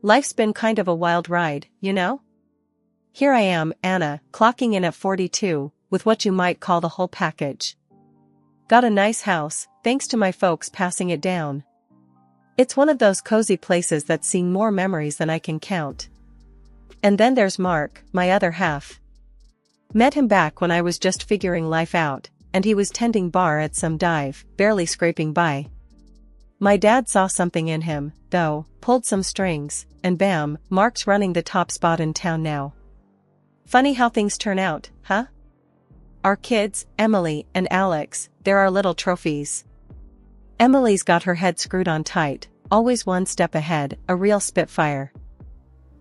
Life's been kind of a wild ride, you know? Here I am, Anna, clocking in at 42, with what you might call the whole package. Got a nice house, thanks to my folks passing it down. It's one of those cozy places that's seen more memories than I can count. And then there's Mark, my other half. Met him back when I was just figuring life out, and he was tending bar at some dive, barely scraping by. My dad saw something in him, though, pulled some strings, and bam, Mark's running the top spot in town now. Funny how things turn out, huh? Our kids, Emily and Alex, they're our little trophies. Emily's got her head screwed on tight, always one step ahead, a real spitfire.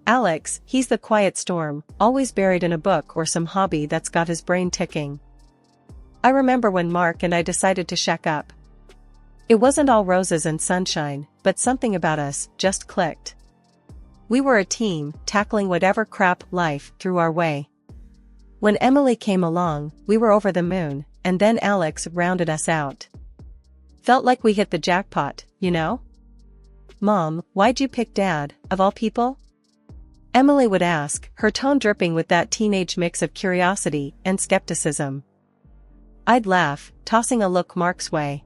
Alex, he's the quiet storm, always buried in a book or some hobby that's got his brain ticking. I remember when Mark and I decided to shack up. It wasn't all roses and sunshine, but something about us just clicked. We were a team, tackling whatever crap life threw our way. When Emily came along, we were over the moon, and then Alex rounded us out. Felt like we hit the jackpot, you know? Mom, why'd you pick Dad, of all people? Emily would ask, her tone dripping with that teenage mix of curiosity and skepticism. I'd laugh, tossing a look Mark's way.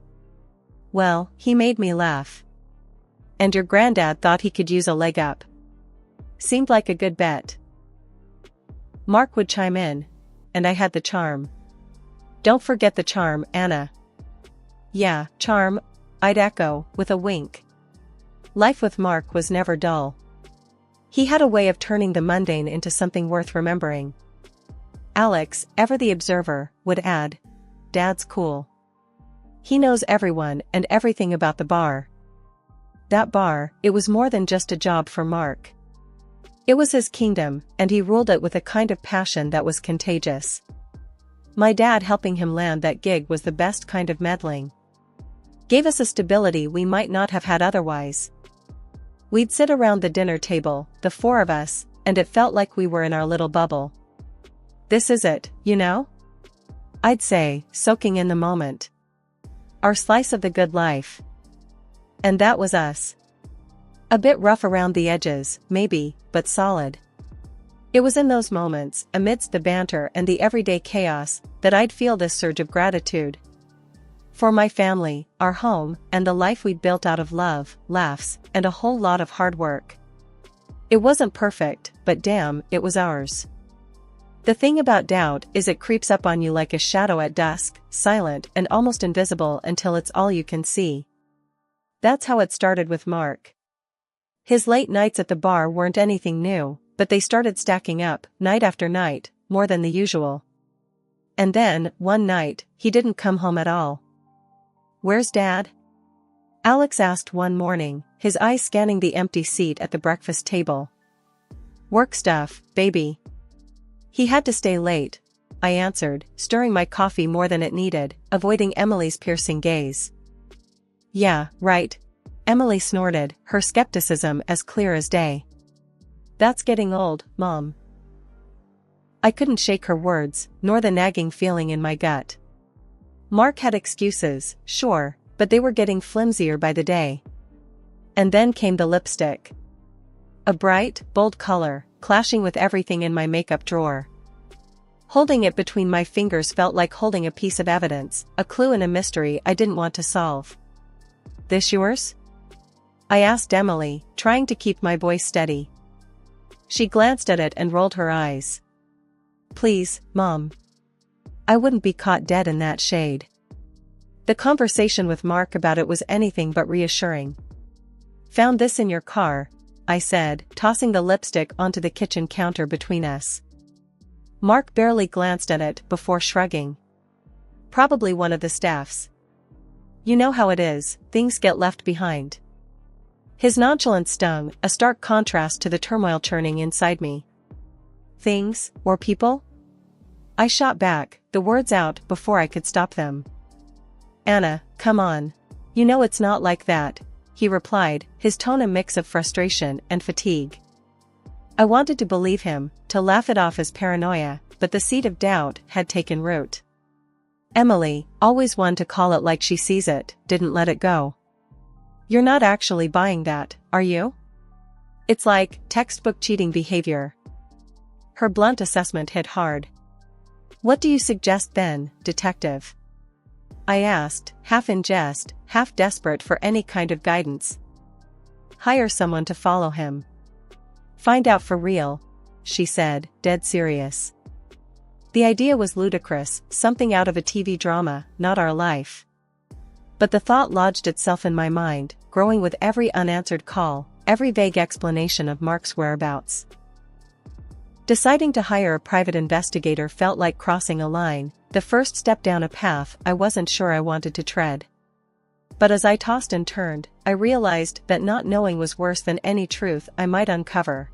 Well, he made me laugh. And your granddad thought he could use a leg up. Seemed like a good bet. Mark would chime in, and I had the charm. Don't forget the charm, Anna. Yeah, charm, I'd echo, with a wink. Life with Mark was never dull. He had a way of turning the mundane into something worth remembering. Alex, ever the observer, would add, Dad's cool. He knows everyone and everything about the bar. That bar, it was more than just a job for Mark. It was his kingdom, and he ruled it with a kind of passion that was contagious. My dad helping him land that gig was the best kind of meddling. Gave us a stability we might not have had otherwise. We'd sit around the dinner table, the four of us, and it felt like we were in our little bubble. This is it, you know? I'd say, soaking in the moment. Our slice of the good life. And that was us. A bit rough around the edges, maybe, but solid. It was in those moments, amidst the banter and the everyday chaos, that I'd feel this surge of gratitude. For my family, our home, and the life we'd built out of love, laughs, and a whole lot of hard work. It wasn't perfect, but damn, it was ours. The thing about doubt is it creeps up on you like a shadow at dusk, silent and almost invisible until it's all you can see. That's how it started with Mark. His late nights at the bar weren't anything new, but they started stacking up, night after night, more than the usual. And then, one night, he didn't come home at all. Where's Dad? Alex asked one morning, his eyes scanning the empty seat at the breakfast table. Work stuff, baby. He had to stay late, I answered, stirring my coffee more than it needed, avoiding Emily's piercing gaze. Yeah, right. Emily snorted, her skepticism as clear as day. That's getting old, Mom. I couldn't shake her words, nor the nagging feeling in my gut. Mark had excuses, sure, but they were getting flimsier by the day. And then came the lipstick. A bright, bold color, clashing with everything in my makeup drawer. Holding it between my fingers felt like holding a piece of evidence, a clue in a mystery I didn't want to solve. This yours? I asked Emily, trying to keep my voice steady. She glanced at it and rolled her eyes. Please, Mom. I wouldn't be caught dead in that shade. The conversation with Mark about it was anything but reassuring. Found this in your car, I said, tossing the lipstick onto the kitchen counter between us. Mark barely glanced at it before shrugging. Probably one of the staff's. You know how it is, things get left behind. His nonchalance stung, a stark contrast to the turmoil churning inside me. Things, or people? I shot back, the words out before I could stop them. Anna, come on. You know it's not like that, he replied, his tone a mix of frustration and fatigue. I wanted to believe him, to laugh it off as paranoia, but the seed of doubt had taken root. Emily, always one to call it like she sees it, didn't let it go. You're not actually buying that, are you? It's like textbook cheating behavior. Her blunt assessment hit hard. What do you suggest then, detective? I asked, half in jest, half desperate for any kind of guidance. Hire someone to follow him. Find out for real, she said, dead serious. The idea was ludicrous, something out of a TV drama, not our life. But the thought lodged itself in my mind, growing with every unanswered call, every vague explanation of Mark's whereabouts. Deciding to hire a private investigator felt like crossing a line, the first step down a path I wasn't sure I wanted to tread. But as I tossed and turned, I realized that not knowing was worse than any truth I might uncover.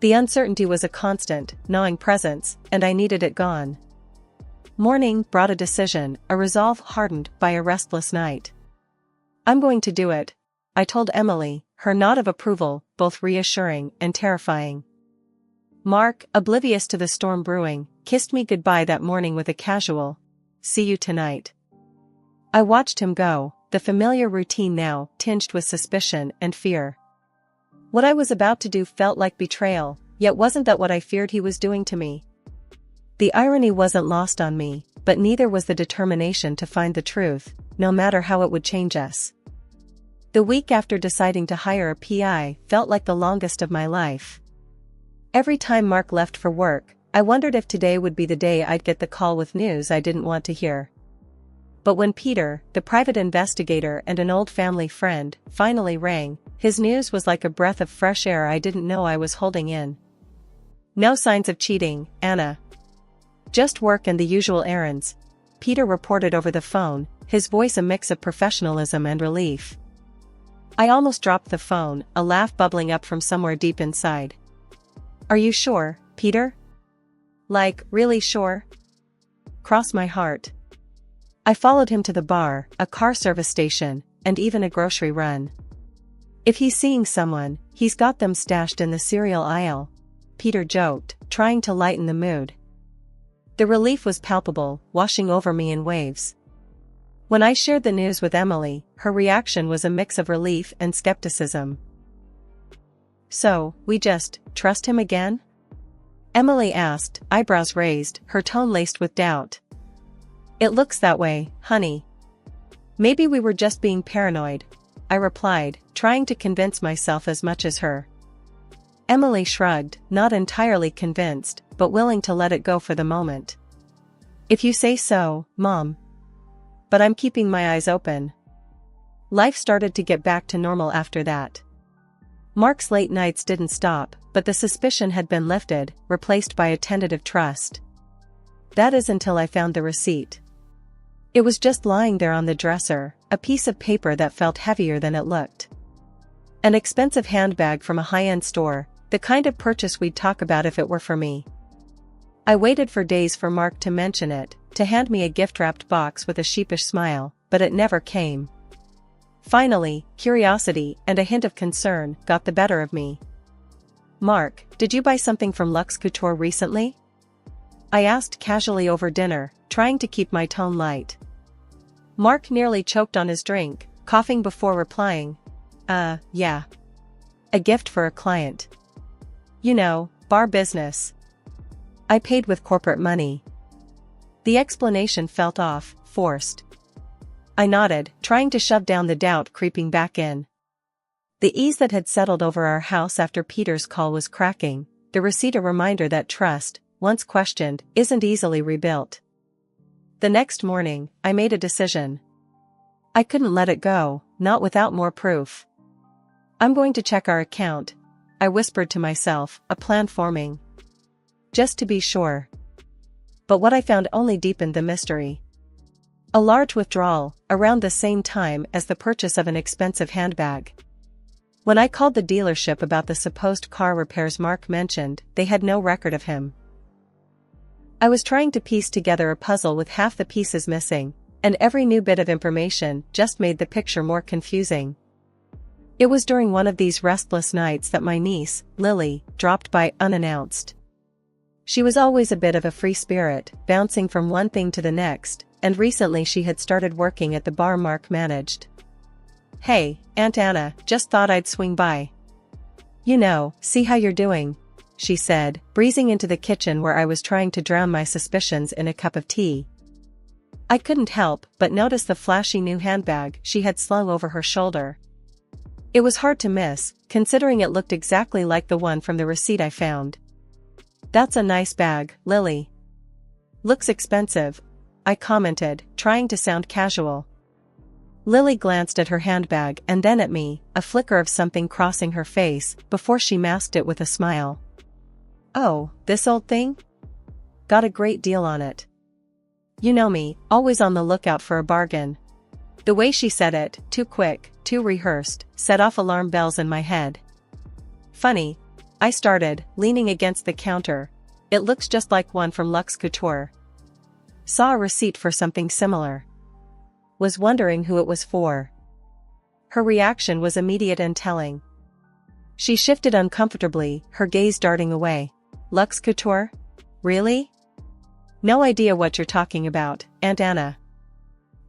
The uncertainty was a constant, gnawing presence, and I needed it gone. Morning brought a decision, a resolve hardened by a restless night. I'm going to do it, I told Emily, her nod of approval, both reassuring and terrifying. Mark, oblivious to the storm brewing, kissed me goodbye that morning with a casual, "See you tonight." I watched him go, the familiar routine now tinged with suspicion and fear. What I was about to do felt like betrayal, yet wasn't that what I feared he was doing to me? The irony wasn't lost on me, but neither was the determination to find the truth, no matter how it would change us. The week after deciding to hire a PI felt like the longest of my life. Every time Mark left for work, I wondered if today would be the day I'd get the call with news I didn't want to hear. But when Peter, the private investigator and an old family friend, finally rang, his news was like a breath of fresh air I didn't know I was holding in. No signs of cheating, Anna. Just work and the usual errands, Peter reported over the phone, his voice a mix of professionalism and relief. I almost dropped the phone, a laugh bubbling up from somewhere deep inside. Are you sure, Peter? Like, really sure? Cross my heart. I followed him to the bar, a car service station, and even a grocery run. If he's seeing someone, he's got them stashed in the cereal aisle, Peter joked, trying to lighten the mood. The relief was palpable, washing over me in waves. When I shared the news with Emily, her reaction was a mix of relief and skepticism. So, we just trust him again? Emily asked, eyebrows raised, her tone laced with doubt. It looks that way, honey. Maybe we were just being paranoid, I replied, trying to convince myself as much as her. Emily shrugged, not entirely convinced, but willing to let it go for the moment. If you say so, Mom. But I'm keeping my eyes open. Life started to get back to normal after that. Mark's late nights didn't stop, but the suspicion had been lifted, replaced by a tentative trust. That is until I found the receipt. It was just lying there on the dresser, a piece of paper that felt heavier than it looked. An expensive handbag from a high-end store, the kind of purchase we'd talk about if it were for me. I waited for days for Mark to mention it, to hand me a gift-wrapped box with a sheepish smile, but it never came. Finally, curiosity and a hint of concern got the better of me. Mark, did you buy something from Luxe Couture recently? I asked casually over dinner, trying to keep my tone light. Mark nearly choked on his drink, coughing before replying. Yeah. A gift for a client. You know, bar business. I paid with corporate money. The explanation felt off, forced. I nodded, trying to shove down the doubt creeping back in. The ease that had settled over our house after Peter's call was cracking, the receipt a reminder that trust, once questioned, isn't easily rebuilt. The next morning, I made a decision. I couldn't let it go, not without more proof. I'm going to check our account, I whispered to myself, a plan forming. Just to be sure. But what I found only deepened the mystery. A large withdrawal, around the same time as the purchase of an expensive handbag. When I called the dealership about the supposed car repairs Mark mentioned, they had no record of him. I was trying to piece together a puzzle with half the pieces missing, and every new bit of information just made the picture more confusing. It was during one of these restless nights that my niece, Lily, dropped by unannounced. She was always a bit of a free spirit, bouncing from one thing to the next, and recently she had started working at the bar Mark managed. Hey, Aunt Anna, just thought I'd swing by. See how you're doing, she said, breezing into the kitchen where I was trying to drown my suspicions in a cup of tea. I couldn't help but notice the flashy new handbag she had slung over her shoulder. It was hard to miss, considering it looked exactly like the one from the receipt I found. "That's a nice bag, Lily." "Looks expensive," I commented, trying to sound casual. Lily glanced at her handbag and then at me, a flicker of something crossing her face, before she masked it with a smile. "Oh, this old thing? Got a great deal on it." You know me, always on the lookout for a bargain. The way she said it, too quick, too rehearsed, set off alarm bells in my head. "Funny," I started, leaning against the counter. "It looks just like one from Luxe Couture. Saw a receipt for something similar. Was wondering who it was for." Her reaction was immediate and telling. She shifted uncomfortably, her gaze darting away. "Luxe Couture? Really? No idea what you're talking about, Aunt Anna."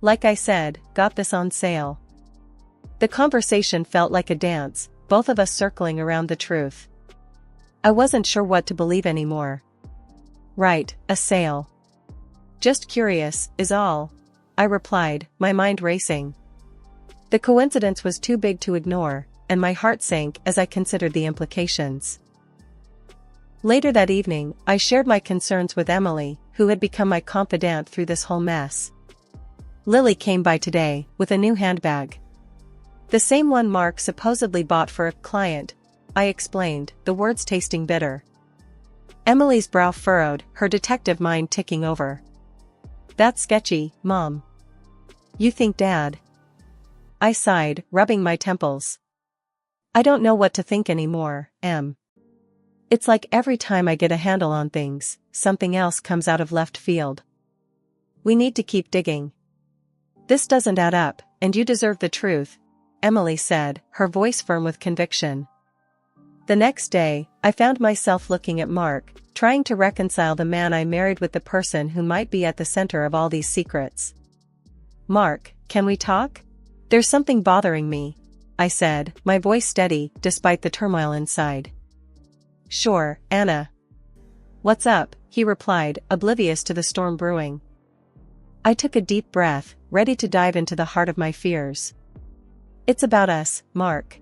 "Like I said, got this on sale." The conversation felt like a dance, both of us circling around the truth. I wasn't sure what to believe anymore. "Right, a sale. Just curious, is all," I replied, my mind racing. The coincidence was too big to ignore, and my heart sank as I considered the implications. Later that evening, I shared my concerns with Emily, who had become my confidant through this whole mess. "Lily came by today, with a new handbag. The same one Mark supposedly bought for a client," I explained, the words tasting bitter. Emily's brow furrowed, her detective mind ticking over. "That's sketchy, Mom. You think Dad?" I sighed, rubbing my temples. "I don't know what to think anymore, Em. It's like every time I get a handle on things, something else comes out of left field. We need to keep digging. This doesn't add up, and you deserve the truth," Emily said, her voice firm with conviction. The next day, I found myself looking at Mark, trying to reconcile the man I married with the person who might be at the center of all these secrets. "Mark, can we talk? There's something bothering me," I said, my voice steady, despite the turmoil inside. "Sure, Anna." "What's up?" he replied, oblivious to the storm brewing. I took a deep breath, ready to dive into the heart of my fears. "It's about us, Mark.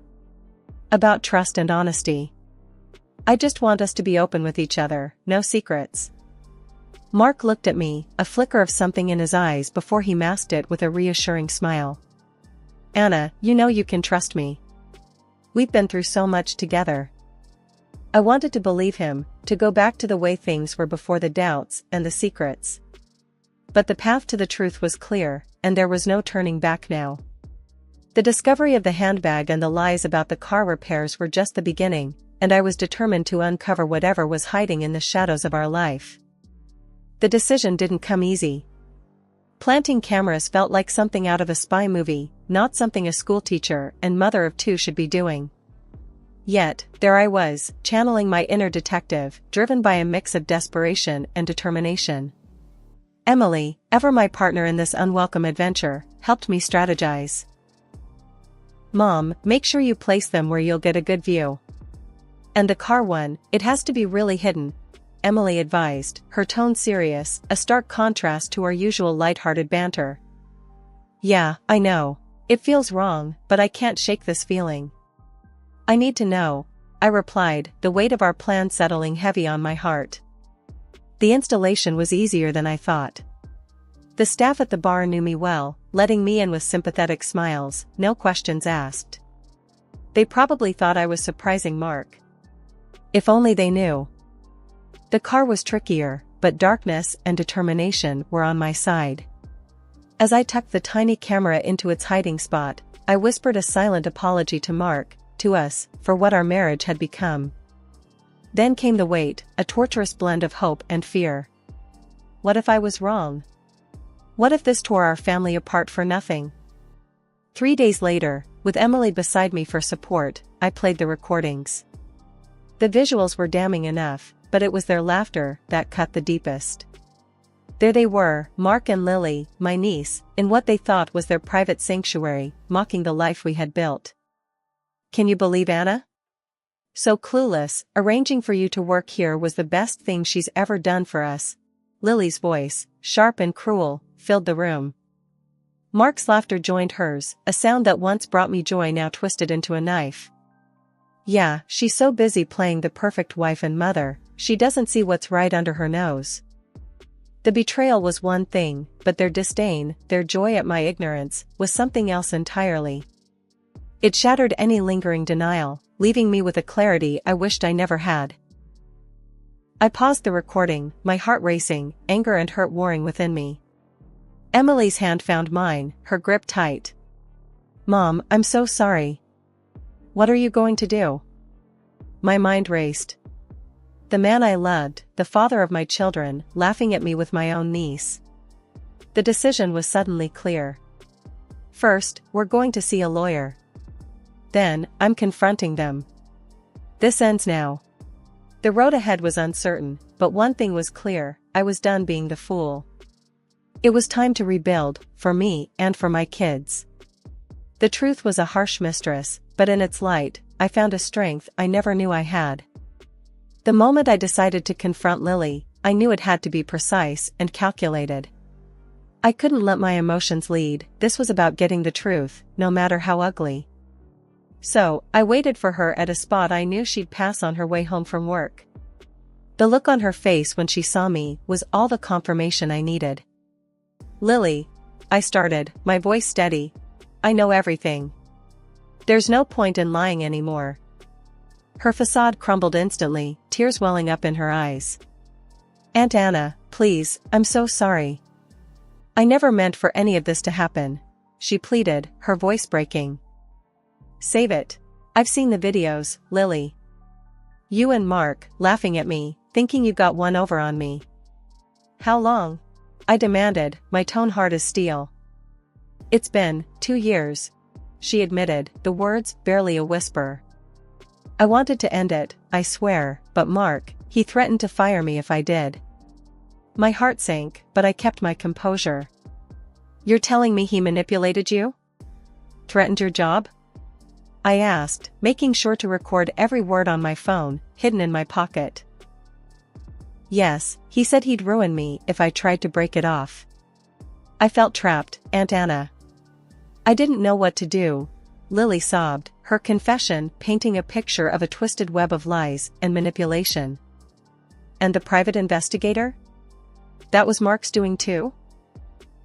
About trust and honesty. I just want us to be open with each other, no secrets." Mark looked at me, a flicker of something in his eyes before he masked it with a reassuring smile. "Anna, you can trust me. We've been through so much together." I wanted to believe him, to go back to the way things were before the doubts and the secrets. But the path to the truth was clear, and there was no turning back now. The discovery of the handbag and the lies about the car repairs were just the beginning, and I was determined to uncover whatever was hiding in the shadows of our life. The decision didn't come easy. Planting cameras felt like something out of a spy movie, not something a schoolteacher and mother of two should be doing. Yet, there I was, channeling my inner detective, driven by a mix of desperation and determination. Emily, ever my partner in this unwelcome adventure, helped me strategize. "Mom, make sure you place them where you'll get a good view. And the car one, it has to be really hidden," Emily advised, her tone serious, a stark contrast to our usual lighthearted banter. "Yeah, I know. It feels wrong, but I can't shake this feeling. I need to know," I replied, the weight of our plan settling heavy on my heart. The installation was easier than I thought. The staff at the bar knew me well, letting me in with sympathetic smiles, no questions asked. They probably thought I was surprising Mark. If only they knew. The car was trickier, but darkness and determination were on my side. As I tucked the tiny camera into its hiding spot, I whispered a silent apology to Mark, to us, for what our marriage had become. Then came the weight, a torturous blend of hope and fear. What if I was wrong? What if this tore our family apart for nothing? 3 days later, with Emily beside me for support, I played the recordings. The visuals were damning enough, but it was their laughter that cut the deepest. There they were, Mark and Lily, my niece, in what they thought was their private sanctuary, mocking the life we had built. "Can you believe Anna? So clueless, arranging for you to work here was the best thing she's ever done for us. Lily's voice, sharp and cruel, filled the room. Mark's laughter joined hers, a sound that once brought me joy now twisted into a knife. Yeah, she's so busy playing the perfect wife and mother, she doesn't see what's right under her nose. The betrayal was one thing, but their disdain, their joy at my ignorance, was something else entirely. It shattered any lingering denial, leaving me with a clarity I wished I never had. I paused the recording, my heart racing, anger and hurt warring within me. Emily's hand found mine, her grip tight. Mom, I'm so sorry. What are you going to do? My mind raced. The man I loved, the father of my children, laughing at me with my own niece. The decision was suddenly clear. First, we're going to see a lawyer. Then, I'm confronting them. This ends now. The road ahead was uncertain, but one thing was clear, I was done being the fool. It was time to rebuild, for me and for my kids. The truth was a harsh mistress, but in its light, I found a strength I never knew I had. The moment I decided to confront Lily, I knew it had to be precise and calculated. I couldn't let my emotions lead, this was about getting the truth, no matter how ugly. So, I waited for her at a spot I knew she'd pass on her way home from work. The look on her face when she saw me was all the confirmation I needed. Lily, I started, my voice steady. I know everything. There's no point in lying anymore. Her facade crumbled instantly, tears welling up in her eyes. Aunt Anna, please, I'm so sorry. I never meant for any of this to happen, she pleaded, her voice breaking. Save it. I've seen the videos, Lily. You and Mark, laughing at me, thinking you got one over on me. How long? I demanded, my tone hard as steel. It's been 2 years, she admitted, the words barely a whisper. I wanted to end it, I swear, but Mark, he threatened to fire me if I did. My heart sank, but I kept my composure. You're telling me he manipulated you? Threatened your job? I asked, making sure to record every word on my phone, hidden in my pocket. Yes, he said he'd ruin me if I tried to break it off. I felt trapped, Aunt Anna. I didn't know what to do. Lily sobbed, her confession painting a picture of a twisted web of lies and manipulation. And the private investigator? That was Mark's doing too?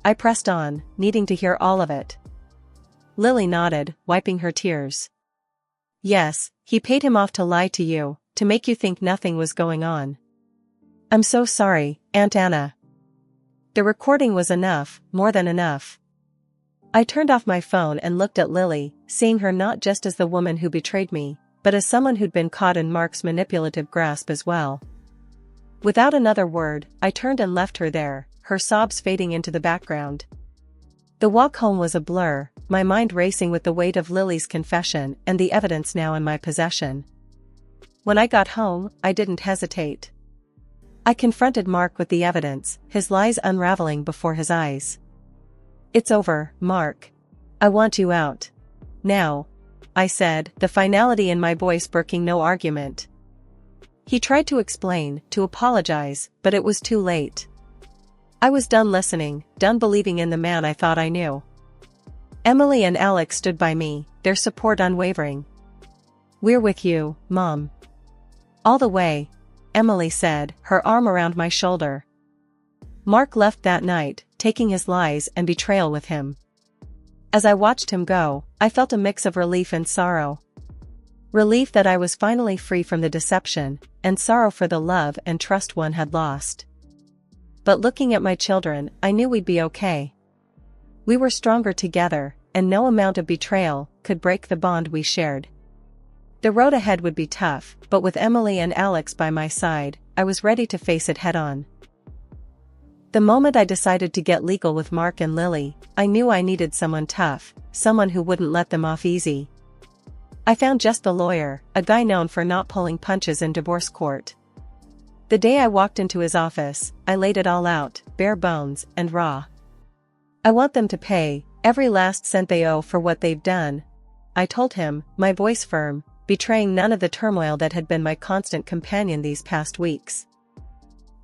I pressed on, needing to hear all of it. Lily nodded, wiping her tears. Yes, he paid him off to lie to you, to make you think nothing was going on. I'm so sorry, Aunt Anna. The recording was enough, more than enough. I turned off my phone and looked at Lily, seeing her not just as the woman who betrayed me, but as someone who'd been caught in Mark's manipulative grasp as well. Without another word, I turned and left her there, her sobs fading into the background. The walk home was a blur, my mind racing with the weight of Lily's confession and the evidence now in my possession. When I got home, I didn't hesitate. I confronted Mark with the evidence, his lies unraveling before his eyes. It's over, Mark. I want you out. Now, I said, the finality in my voice breaking no argument. He tried to explain, to apologize, but it was too late. I was done listening, done believing in the man I thought I knew. Emily and Alex stood by me, their support unwavering. We're with you, Mom. All the way, Emily said, her arm around my shoulder. Mark left that night, taking his lies and betrayal with him. As I watched him go, I felt a mix of relief and sorrow. Relief that I was finally free from the deception, and sorrow for the love and trust one had lost. But looking at my children, I knew we'd be okay. We were stronger together, and no amount of betrayal could break the bond we shared. The road ahead would be tough, but with Emily and Alex by my side, I was ready to face it head-on. The moment I decided to get legal with Mark and Lily, I knew I needed someone tough, someone who wouldn't let them off easy. I found just the lawyer, a guy known for not pulling punches in divorce court. The day I walked into his office, I laid it all out, bare bones and raw. I want them to pay every last cent they owe for what they've done, I told him, my voice firm, betraying none of the turmoil that had been my constant companion these past weeks.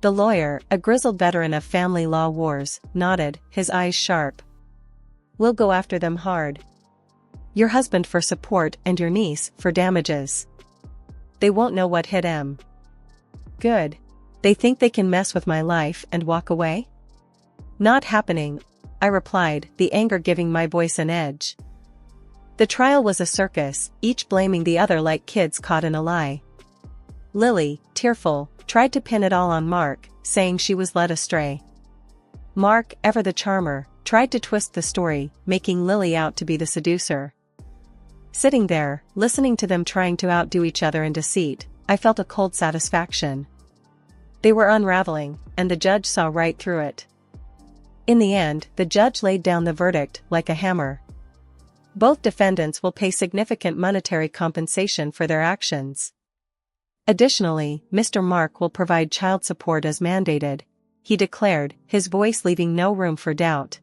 The lawyer, a grizzled veteran of family law wars, nodded, his eyes sharp. "We'll go after them hard. Your husband for support and your niece for damages. They won't know what hit em." "Good. They think they can mess with my life and walk away?" "Not happening," I replied, the anger giving my voice an edge. The trial was a circus, each blaming the other like kids caught in a lie. Lily, tearful, tried to pin it all on Mark, saying she was led astray. Mark, ever the charmer, tried to twist the story, making Lily out to be the seducer. Sitting there, listening to them trying to outdo each other in deceit, I felt a cold satisfaction. They were unraveling, and the judge saw right through it. In the end, the judge laid down the verdict like a hammer. Both defendants will pay significant monetary compensation for their actions. Additionally, Mr. Mark will provide child support as mandated, he declared, his voice leaving no room for doubt.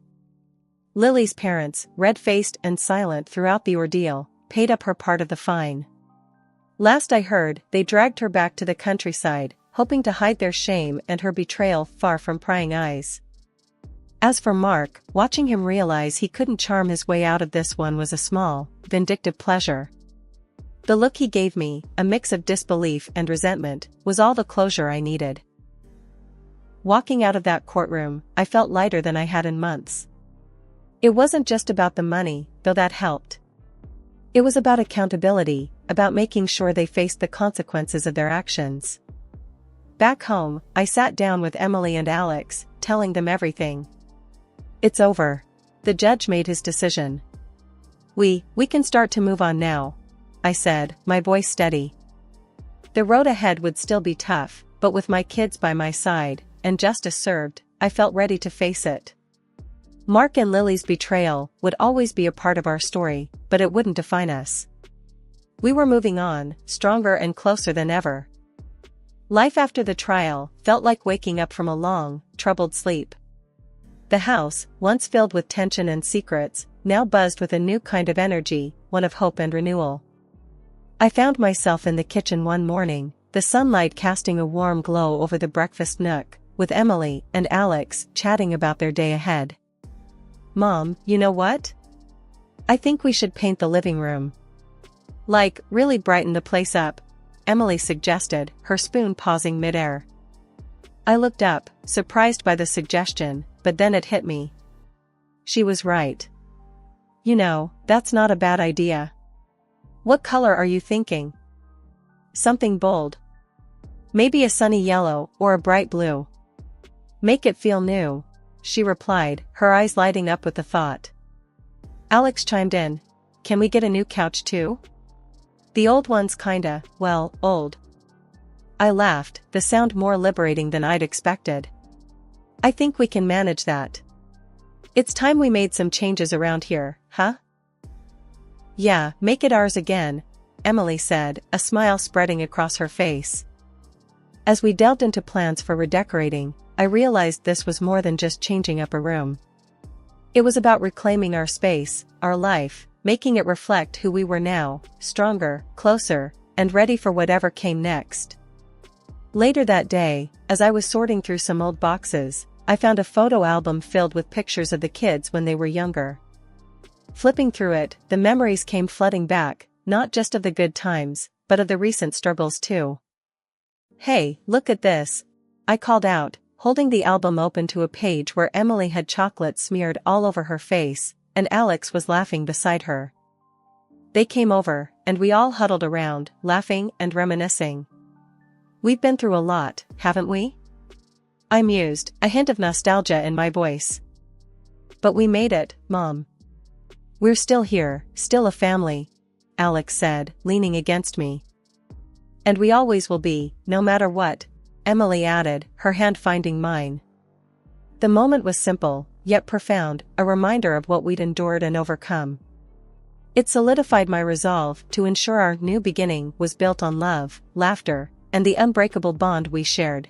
Lily's parents, red-faced and silent throughout the ordeal, paid up her part of the fine. Last I heard, they dragged her back to the countryside, hoping to hide their shame and her betrayal far from prying eyes. As for Mark, watching him realize he couldn't charm his way out of this one was a small, vindictive pleasure. The look he gave me, a mix of disbelief and resentment, was all the closure I needed. Walking out of that courtroom, I felt lighter than I had in months. It wasn't just about the money, though that helped. It was about accountability, about making sure they faced the consequences of their actions. Back home, I sat down with Emily and Alex, telling them everything. "It's over." The judge made his decision. We can start to move on now," I said, my voice steady. The road ahead would still be tough, but with my kids by my side, and justice served, I felt ready to face it. Mark and Lily's betrayal would always be a part of our story, but it wouldn't define us. We were moving on, stronger and closer than ever. Life after the trial felt like waking up from a long, troubled sleep. The house, once filled with tension and secrets, now buzzed with a new kind of energy, one of hope and renewal. I found myself in the kitchen one morning, the sunlight casting a warm glow over the breakfast nook, with Emily and Alex chatting about their day ahead. "Mom, you know what? I think we should paint the living room. Like, really brighten the place up," Emily suggested, her spoon pausing midair. I looked up, surprised by the suggestion, but then it hit me. She was right. "You know, that's not a bad idea. What color are you thinking?" "Something bold. Maybe a sunny yellow or a bright blue. Make it feel new," she replied, her eyes lighting up with the thought. Alex chimed in. "Can we get a new couch too? The old one's kinda, well, old." I laughed, the sound more liberating than I'd expected. "I think we can manage that. It's time we made some changes around here, huh?" "Yeah, make it ours again," Emily said, a smile spreading across her face. As we delved into plans for redecorating, I realized this was more than just changing up a room. It was about reclaiming our space, our life, making it reflect who we were now, stronger, closer, and ready for whatever came next. Later that day, as I was sorting through some old boxes, I found a photo album filled with pictures of the kids when they were younger. Flipping through it, the memories came flooding back, not just of the good times, but of the recent struggles too. "Hey, look at this," I called out, holding the album open to a page where Emily had chocolate smeared all over her face, and Alex was laughing beside her. They came over, and we all huddled around, laughing and reminiscing. "We've been through a lot, haven't we?" I mused, a hint of nostalgia in my voice. "But we made it, Mom. We're still here, still a family," Alex said, leaning against me. "And we always will be, no matter what," Emily added, her hand finding mine. The moment was simple, yet profound, a reminder of what we'd endured and overcome. It solidified my resolve to ensure our new beginning was built on love, laughter, and the unbreakable bond we shared.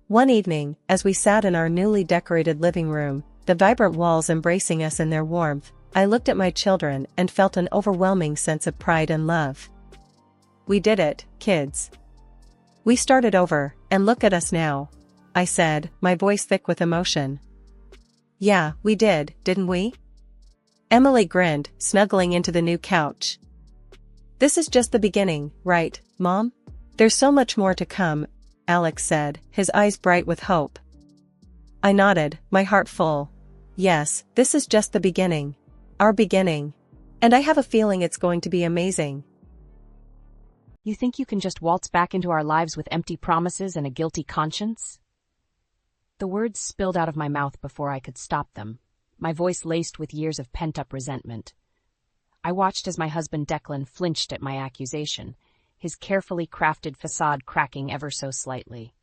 One evening, as we sat in our newly decorated living room, the vibrant walls embracing us in their warmth, I looked at my children and felt an overwhelming sense of pride and love. We did it, kids. We started over, and look at us now, I said, my voice thick with emotion. Yeah, we did, didn't we? Emily grinned, snuggling into the new couch. This is just the beginning, right, Mom? There's so much more to come, Alex said, his eyes bright with hope. I nodded, my heart full. Yes, this is just the beginning. Our beginning. And I have a feeling it's going to be amazing. You think you can just waltz back into our lives with empty promises and a guilty conscience? The words spilled out of my mouth before I could stop them, my voice laced with years of pent-up resentment. I watched as my husband Declan flinched at my accusation, his carefully crafted facade cracking ever so slightly.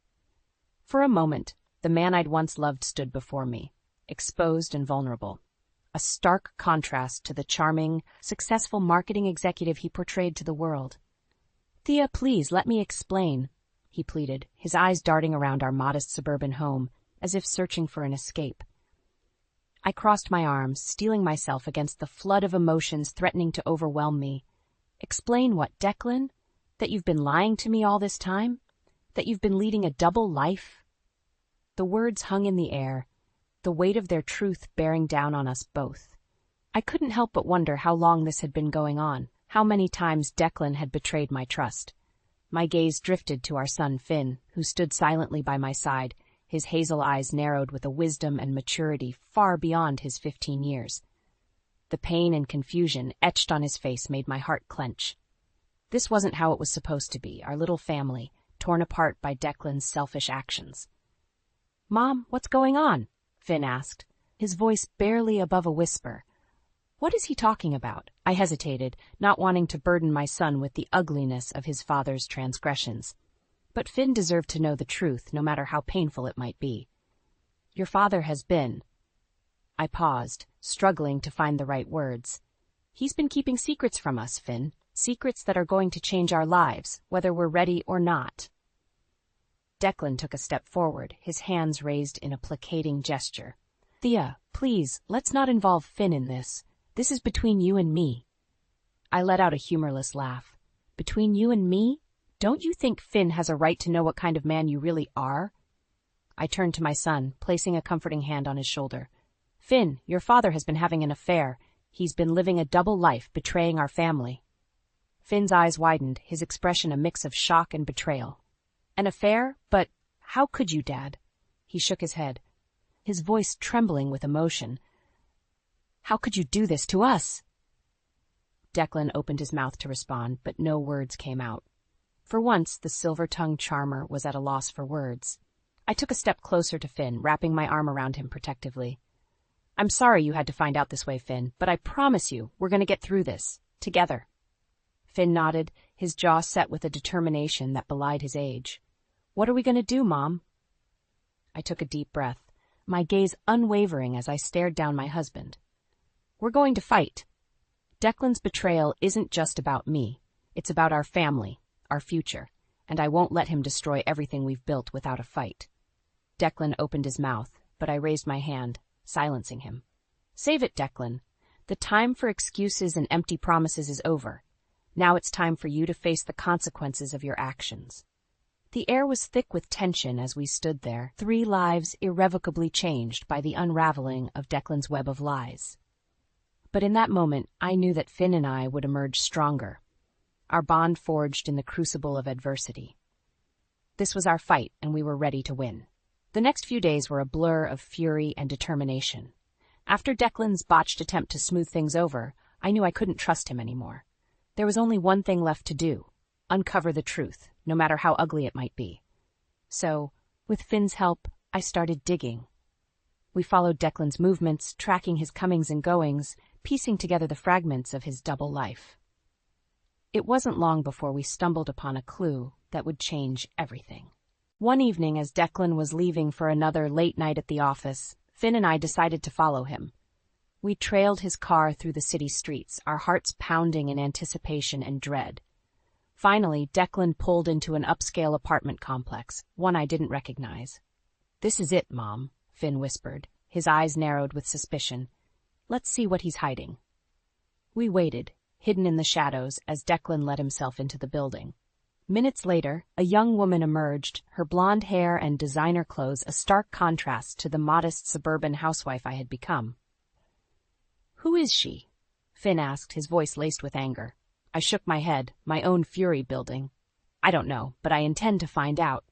For a moment, the man I'd once loved stood before me, exposed and vulnerable, a stark contrast to the charming, successful marketing executive he portrayed to the world. Thea, please, let me explain, he pleaded, his eyes darting around our modest suburban home, as if searching for an escape. I crossed my arms, steeling myself against the flood of emotions threatening to overwhelm me. Explain what, Declan? That you've been lying to me all this time? That you've been leading a double life? The words hung in the air, the weight of their truth bearing down on us both. I couldn't help but wonder how long this had been going on, how many times Declan had betrayed my trust. My gaze drifted to our son Finn, who stood silently by my side, his hazel eyes narrowed with a wisdom and maturity far beyond his 15 years. The pain and confusion etched on his face made my heart clench. This wasn't how it was supposed to be, our little family, torn apart by Declan's selfish actions. Mom, what's going on? Finn asked, his voice barely above a whisper. What is he talking about? I hesitated, not wanting to burden my son with the ugliness of his father's transgressions. But Finn deserved to know the truth, no matter how painful it might be. Your father has been... I paused, struggling to find the right words. He's been keeping secrets from us, Finn. Secrets that are going to change our lives, whether we're ready or not. Declan took a step forward, his hands raised in a placating gesture. Thea, please, let's not involve Finn in this. This is between you and me. I let out a humorless laugh. Between you and me? Don't you think Finn has a right to know what kind of man you really are? I turned to my son, placing a comforting hand on his shoulder. Finn, your father has been having an affair. He's been living a double life, betraying our family. Finn's eyes widened, his expression a mix of shock and betrayal. An affair? But how could you, Dad? He shook his head, his voice trembling with emotion. How could you do this to us? Declan opened his mouth to respond, but no words came out. For once, the silver-tongued charmer was at a loss for words. I took a step closer to Finn, wrapping my arm around him protectively. I'm sorry you had to find out this way, Finn, but I promise you we're going to get through this, together. Finn nodded, his jaw set with a determination that belied his age. What are we going to do, Mom? I took a deep breath, my gaze unwavering as I stared down my husband. We're going to fight. Declan's betrayal isn't just about me. It's about our family, our future, and I won't let him destroy everything we've built without a fight. Declan opened his mouth, but I raised my hand, silencing him. Save it, Declan. The time for excuses and empty promises is over. Now it's time for you to face the consequences of your actions. The air was thick with tension as we stood there, 3 lives irrevocably changed by the unraveling of Declan's web of lies. But in that moment, I knew that Finn and I would emerge stronger, our bond forged in the crucible of adversity. This was our fight, and we were ready to win. The next few days were a blur of fury and determination. After Declan's botched attempt to smooth things over, I knew I couldn't trust him anymore. There was only one thing left to do: uncover the truth, no matter how ugly it might be. So, with Finn's help, I started digging. We followed Declan's movements, tracking his comings and goings, piecing together the fragments of his double life. It wasn't long before we stumbled upon a clue that would change everything. One evening, as Declan was leaving for another late night at the office, Finn and I decided to follow him. We trailed his car through the city streets, our hearts pounding in anticipation and dread. Finally, Declan pulled into an upscale apartment complex, one I didn't recognize. This is it, Mom, Finn whispered, his eyes narrowed with suspicion. Let's see what he's hiding. We waited, hidden in the shadows as Declan let himself into the building. Minutes later, a young woman emerged, her blonde hair and designer clothes a stark contrast to the modest suburban housewife I had become. "Who is she?" Finn asked, his voice laced with anger. I shook my head, my own fury building. "I don't know, but I intend to find out."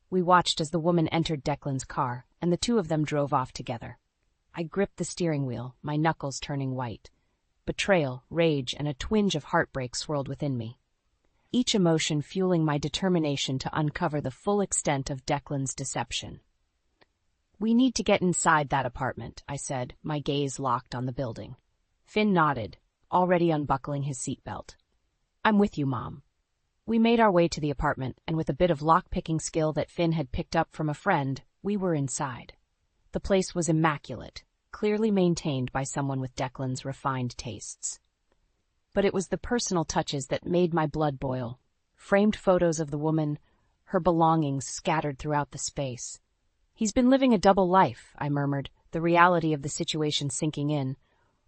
We watched as the woman entered Declan's car, and the two of them drove off together. I gripped the steering wheel, my knuckles turning white. Betrayal, rage, and a twinge of heartbreak swirled within me, each emotion fueling my determination to uncover the full extent of Declan's deception. "We need to get inside that apartment," I said, my gaze locked on the building. Finn nodded, already unbuckling his seatbelt. "I'm with you, Mom." We made our way to the apartment, and with a bit of lock-picking skill that Finn had picked up from a friend, we were inside. The place was immaculate, clearly maintained by someone with Declan's refined tastes. But it was the personal touches that made my blood boil. Framed photos of the woman, her belongings scattered throughout the space. "He's been living a double life," I murmured, the reality of the situation sinking in.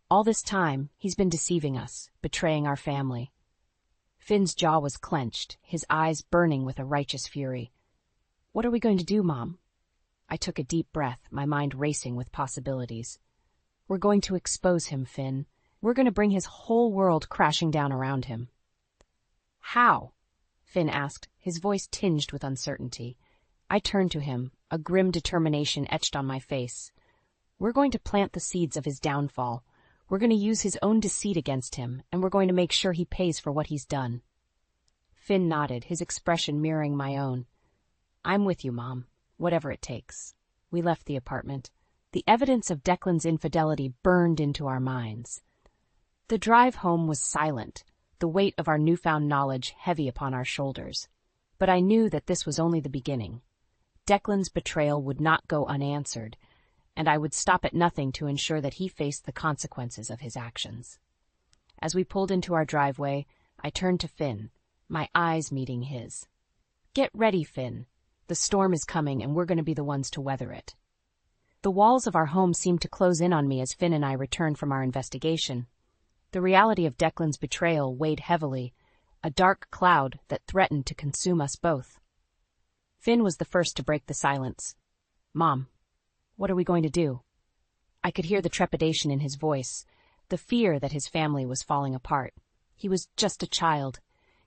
"All this time, he's been deceiving us, betraying our family." Finn's jaw was clenched, his eyes burning with a righteous fury. "What are we going to do, Mom?" I took a deep breath, my mind racing with possibilities. "We're going to expose him, Finn. We're going to bring his whole world crashing down around him." "How?" Finn asked, his voice tinged with uncertainty. I turned to him, a grim determination etched on my face. "We're going to plant the seeds of his downfall. We're going to use his own deceit against him, and we're going to make sure he pays for what he's done." Finn nodded, his expression mirroring my own. "I'm with you, Mom. Whatever it takes." We left the apartment. The evidence of Declan's infidelity burned into our minds. The drive home was silent, the weight of our newfound knowledge heavy upon our shoulders. But I knew that this was only the beginning. Declan's betrayal would not go unanswered, and I would stop at nothing to ensure that he faced the consequences of his actions. As we pulled into our driveway, I turned to Finn, my eyes meeting his. "Get ready, Finn. The storm is coming, and we're going to be the ones to weather it." The walls of our home seemed to close in on me as Finn and I returned from our investigation. The reality of Declan's betrayal weighed heavily, a dark cloud that threatened to consume us both. Finn was the first to break the silence. "Mom, what are we going to do?" I could hear the trepidation in his voice, the fear that his family was falling apart. He was just a child,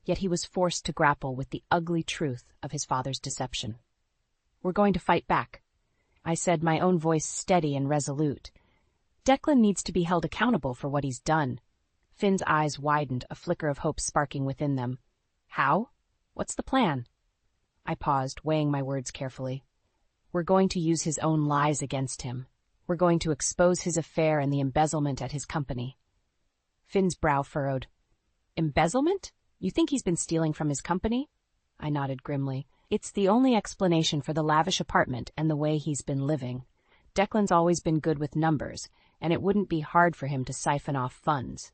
yet he was forced to grapple with the ugly truth of his father's deception. "We're going to fight back," I said, my own voice steady and resolute. "Declan needs to be held accountable for what he's done." Finn's eyes widened, a flicker of hope sparking within them. "How? What's the plan?" I paused, weighing my words carefully. "We're going to use his own lies against him. We're going to expose his affair and the embezzlement at his company." Finn's brow furrowed. "Embezzlement? You think he's been stealing from his company?" I nodded grimly. "It's the only explanation for the lavish apartment and the way he's been living. Declan's always been good with numbers, and it wouldn't be hard for him to siphon off funds."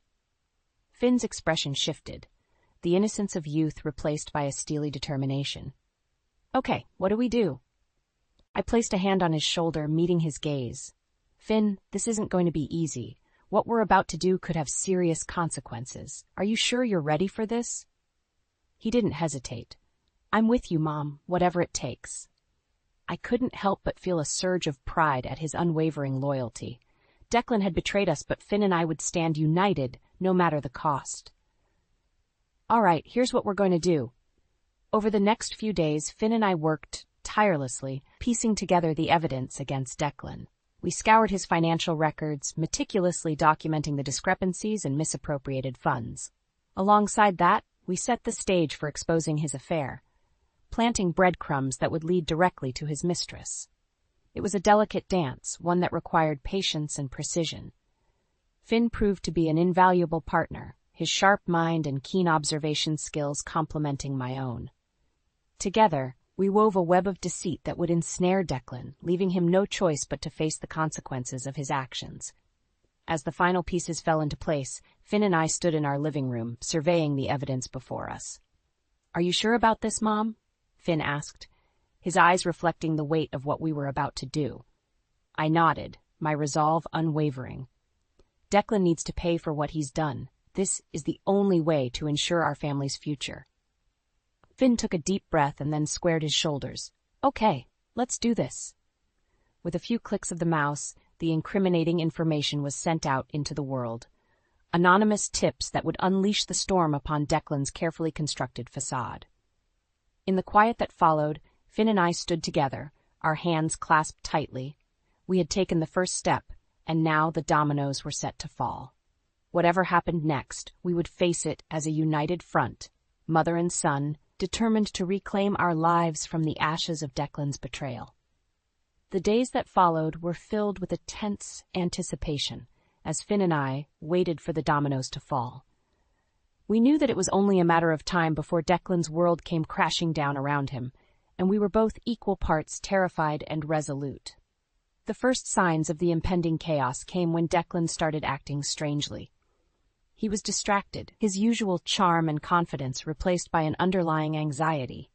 Finn's expression shifted, the innocence of youth replaced by a steely determination. "Okay, what do we do?" I placed a hand on his shoulder, meeting his gaze. "Finn, this isn't going to be easy. What we're about to do could have serious consequences. Are you sure you're ready for this?" He didn't hesitate. "I'm with you, Mom, whatever it takes." I couldn't help but feel a surge of pride at his unwavering loyalty. Declan had betrayed us, but Finn and I would stand united, no matter the cost. "All right, here's what we're going to do." Over the next few days, Finn and I worked tirelessly, piecing together the evidence against Declan. We scoured his financial records, meticulously documenting the discrepancies and misappropriated funds. Alongside that, we set the stage for exposing his affair, planting breadcrumbs that would lead directly to his mistress. It was a delicate dance, one that required patience and precision. Finn proved to be an invaluable partner, his sharp mind and keen observation skills complementing my own. Together, we wove a web of deceit that would ensnare Declan, leaving him no choice but to face the consequences of his actions. As the final pieces fell into place, Finn and I stood in our living room, surveying the evidence before us. "Are you sure about this, Mom?" Finn asked, his eyes reflecting the weight of what we were about to do. I nodded, my resolve unwavering. Declan needs to pay for what he's done, This is the only way to ensure our family's future. Finn took a deep breath and then squared his shoulders. Okay, let's do this. With a few clicks of the mouse, the incriminating information was sent out into the world. Anonymous tips that would unleash the storm upon Declan's carefully constructed facade. In the quiet that followed, Finn and I stood together, our hands clasped tightly. We had taken the first step, and now the dominoes were set to fall. Whatever happened next, we would face it as a united front, mother and son, determined to reclaim our lives from the ashes of Declan's betrayal. The days that followed were filled with a tense anticipation, as Finn and I waited for the dominoes to fall. We knew that it was only a matter of time before Declan's world came crashing down around him, and we were both equal parts terrified and resolute. The first signs of the impending chaos came when Declan started acting strangely. He was distracted, his usual charm and confidence replaced by an underlying anxiety.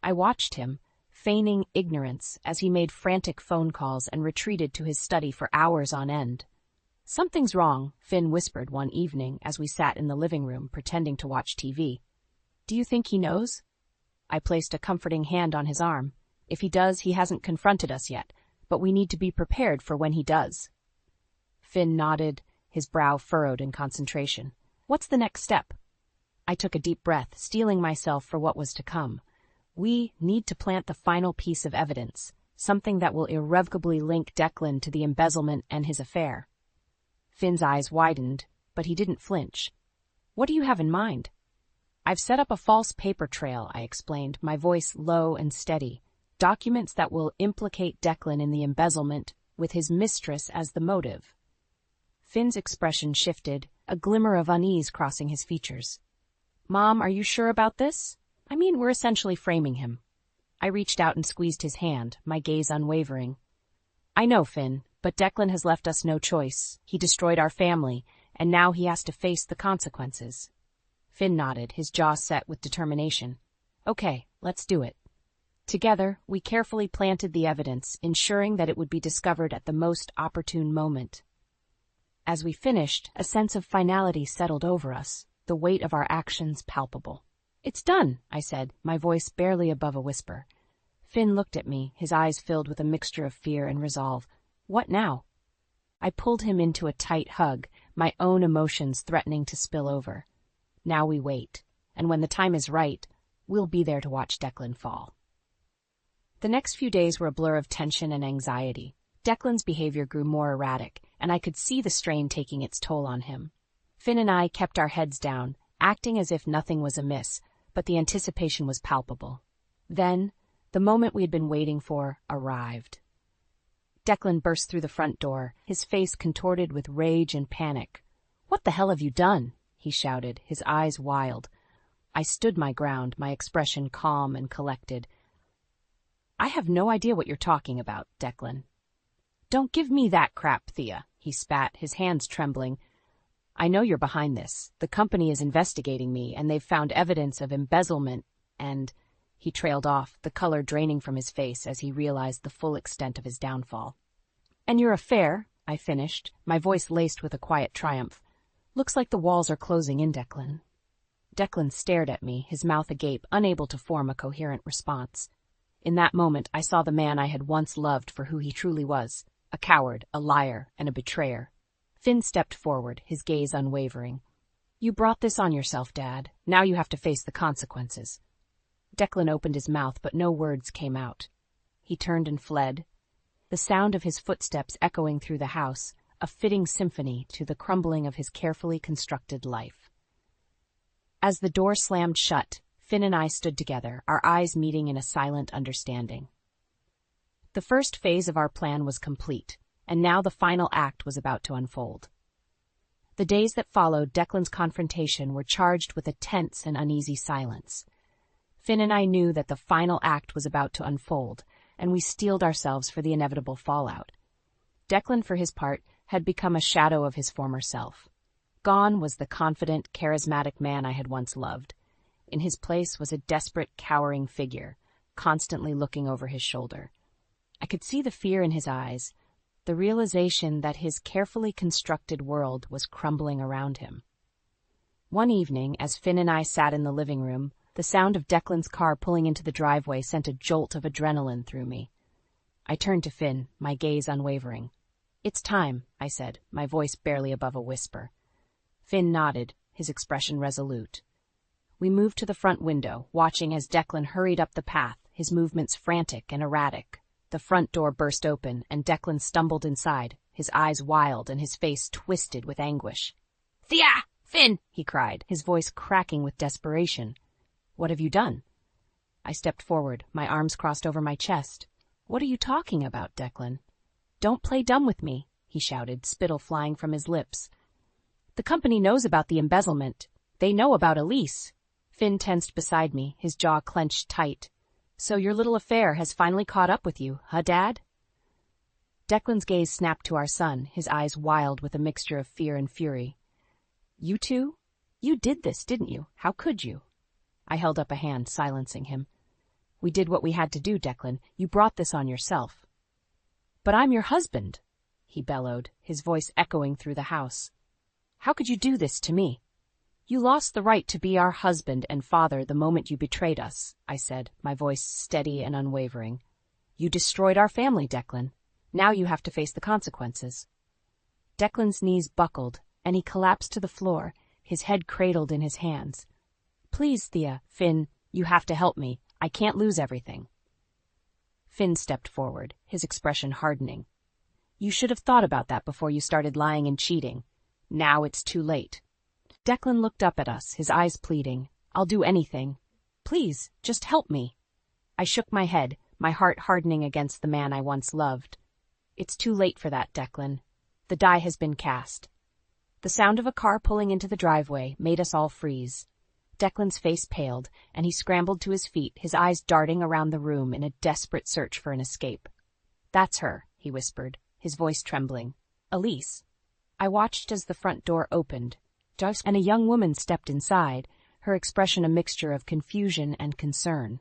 I watched him, feigning ignorance as he made frantic phone calls and retreated to his study for hours on end. Something's wrong, Finn whispered one evening as we sat in the living room pretending to watch TV. Do you think he knows? I placed a comforting hand on his arm. If he does, he hasn't confronted us yet, but we need to be prepared for when he does. Finn nodded, his brow furrowed in concentration. What's the next step? I took a deep breath, steeling myself for what was to come. We need to plant the final piece of evidence, something that will irrevocably link Declan to the embezzlement and his affair. Finn's eyes widened, but he didn't flinch. What do you have in mind? I've set up a false paper trail, I explained, my voice low and steady. Documents that will implicate Declan in the embezzlement, with his mistress as the motive. Finn's expression shifted, a glimmer of unease crossing his features. Mom, are you sure about this? I mean, we're essentially framing him. I reached out and squeezed his hand, my gaze unwavering. I know, Finn, but Declan has left us no choice. He destroyed our family, and now he has to face the consequences. Finn nodded, his jaw set with determination. Okay, let's do it. Together, we carefully planted the evidence, ensuring that it would be discovered at the most opportune moment. As we finished, a sense of finality settled over us, the weight of our actions palpable. It's done, I said, my voice barely above a whisper. Finn looked at me, his eyes filled with a mixture of fear and resolve. What now? I pulled him into a tight hug, my own emotions threatening to spill over. Now we wait, and when the time is right, we'll be there to watch Declan fall. The next few days were a blur of tension and anxiety. Declan's behavior grew more erratic, and I could see the strain taking its toll on him. Finn and I kept our heads down, acting as if nothing was amiss, but the anticipation was palpable. Then, the moment we had been waiting for arrived. Declan burst through the front door, his face contorted with rage and panic. "What the hell have you done?" he shouted, his eyes wild. I stood my ground, my expression calm and collected. "I have no idea what you're talking about, Declan." "Don't give me that crap, Thea," he spat, his hands trembling. "I know you're behind this. The company is investigating me, and they've found evidence of embezzlement, and—" He trailed off, the color draining from his face as he realized the full extent of his downfall. "And your affair," I finished, my voice laced with a quiet triumph. "Looks like the walls are closing in, Declan." Declan stared at me, his mouth agape, unable to form a coherent response. In that moment, I saw the man I had once loved for who he truly was, a coward, a liar, and a betrayer. Finn stepped forward, his gaze unwavering. "You brought this on yourself, Dad. Now you have to face the consequences." Declan opened his mouth, but no words came out. He turned and fled, the sound of his footsteps echoing through the house, a fitting symphony to the crumbling of his carefully constructed life. As the door slammed shut, Finn and I stood together, our eyes meeting in a silent understanding. The first phase of our plan was complete, and now the final act was about to unfold. The days that followed Declan's confrontation were charged with a tense and uneasy silence. Finn and I knew that the final act was about to unfold, and we steeled ourselves for the inevitable fallout. Declan, for his part, had become a shadow of his former self. Gone was the confident, charismatic man I had once loved. In his place was a desperate, cowering figure, constantly looking over his shoulder. I could see the fear in his eyes, the realization that his carefully constructed world was crumbling around him. One evening, as Finn and I sat in the living room, the sound of Declan's car pulling into the driveway sent a jolt of adrenaline through me. I turned to Finn, my gaze unwavering. "It's time," I said, my voice barely above a whisper. Finn nodded, his expression resolute. We moved to the front window, watching as Declan hurried up the path, his movements frantic and erratic. The front door burst open, and Declan stumbled inside, his eyes wild and his face twisted with anguish. "Thea! Finn!" he cried, his voice cracking with desperation. "What have you done?" I stepped forward, my arms crossed over my chest. "What are you talking about, Declan?" "Don't play dumb with me," he shouted, spittle flying from his lips. "The company knows about the embezzlement. They know about Elise." Finn tensed beside me, his jaw clenched tight. "So your little affair has finally caught up with you, huh, Dad?" Declan's gaze snapped to our son, his eyes wild with a mixture of fear and fury. "You two? You did this, didn't you? How could you?" I held up a hand, silencing him. "We did what we had to do, Declan. You brought this on yourself." "But I'm your husband," he bellowed, his voice echoing through the house. "How could you do this to me?" "You lost the right to be our husband and father the moment you betrayed us," I said, my voice steady and unwavering. "You destroyed our family, Declan. Now you have to face the consequences." Declan's knees buckled, and he collapsed to the floor, his head cradled in his hands. "Please, Thea." "Finn, you have to help me. I can't lose everything." Finn stepped forward, his expression hardening. "You should have thought about that before you started lying and cheating. Now it's too late." Declan looked up at us, his eyes pleading. "I'll do anything. Please, just help me." I shook my head, my heart hardening against the man I once loved. "It's too late for that, Declan. The die has been cast." The sound of a car pulling into the driveway made us all freeze. Declan's face paled, and he scrambled to his feet, his eyes darting around the room in a desperate search for an escape. "That's her," he whispered, his voice trembling. "Elise." I watched as the front door opened, and a young woman stepped inside, her expression a mixture of confusion and concern.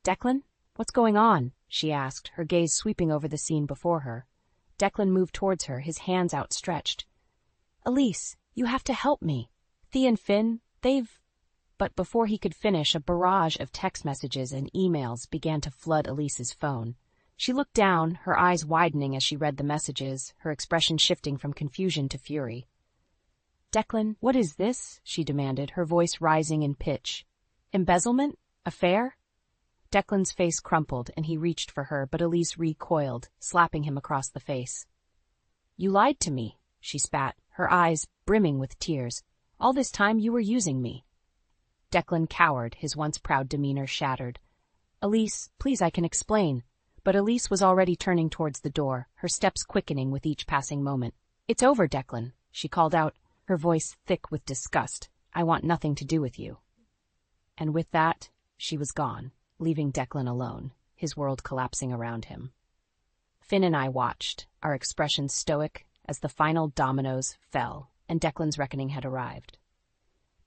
"Declan, what's going on?" she asked, her gaze sweeping over the scene before her. Declan moved towards her, his hands outstretched. "Elise, you have to help me. Thea and Finn, they've—" But before he could finish, a barrage of text messages and emails began to flood Elise's phone. She looked down, her eyes widening as she read the messages, her expression shifting from confusion to fury. "Declan, what is this?" she demanded, her voice rising in pitch. "Embezzlement? Affair?" Declan's face crumpled, and he reached for her, but Elise recoiled, slapping him across the face. "You lied to me," she spat, her eyes brimming with tears. "All this time you were using me." Declan cowered, his once proud demeanor shattered. "Elise, please, I can explain." But Elise was already turning towards the door, her steps quickening with each passing moment. "It's over, Declan," she called out, her voice thick with disgust. "I want nothing to do with you." And with that, she was gone, leaving Declan alone, his world collapsing around him. Finn and I watched, our expressions stoic, as the final dominoes fell, and Declan's reckoning had arrived.